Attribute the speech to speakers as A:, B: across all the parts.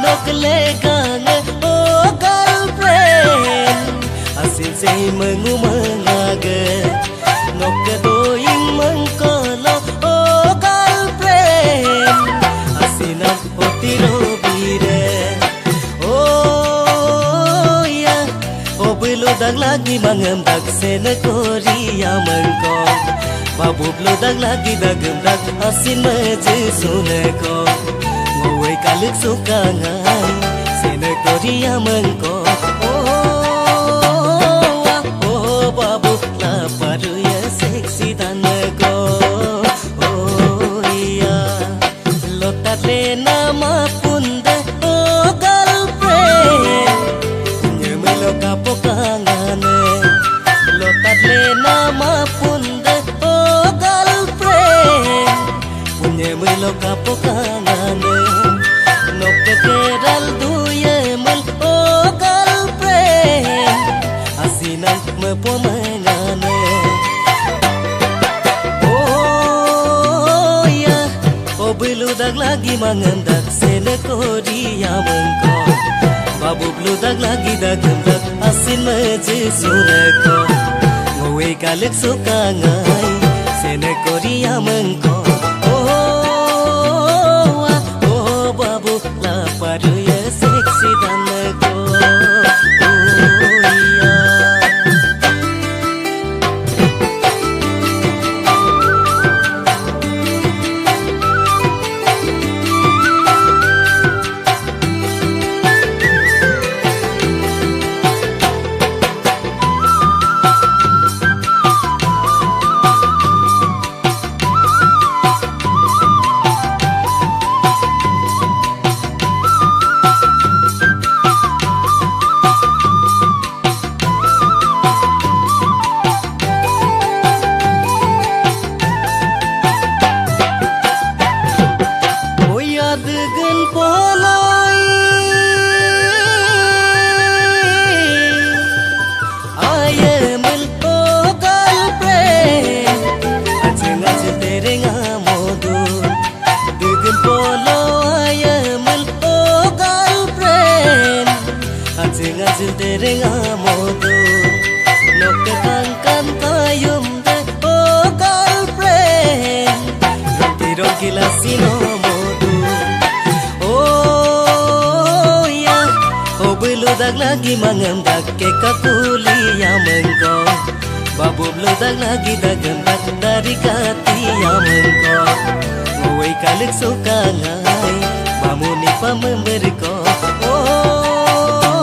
A: rok legang oh girlfriend asin say mengumangaga nok kedoing mengkolo oh girlfriend asinak potiro bire oh ya oh belodak lagi mangemdak sena korea mengkong babu belodak lagi dagemdak asin meje suneko ngowe kalik suka ngai sena korea mengkong oh babu laparu ya seksi taneko oh iya lotat le nama punda oh girlfriend nyemelo kapokangane lotat le nama punda oh girlfriend nyemelo kapokangane nok keral duyemel oh girlfriend asinak mepomengane oh ya oh beludak lagi mangendak sena korea mengkong babu beludak lagi dagemdak asin meje suneko ngowe kalik suka ngai sena korea mengkong oh babu laparu ya seksi daneko Dengan polai ayamel oh girlfriend ajeng ajeng tereng amodu dengan polai ayamel oh girlfriend ajeng ajeng tereng amodu nok kangkan tayum de oh girlfriend roti roti lasino beludak lagi mangemdak ke kakulia mengkong babu beludak lagi dagemdak dari katia mengkong ngowe kalik suka ngai bamuni pamemberko oh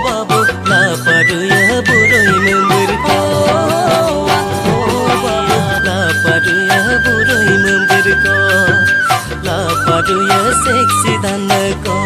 A: babu lapadu ya buroi memberko oh babu lapadu ya buroi memberko lapadu ya seksi daneko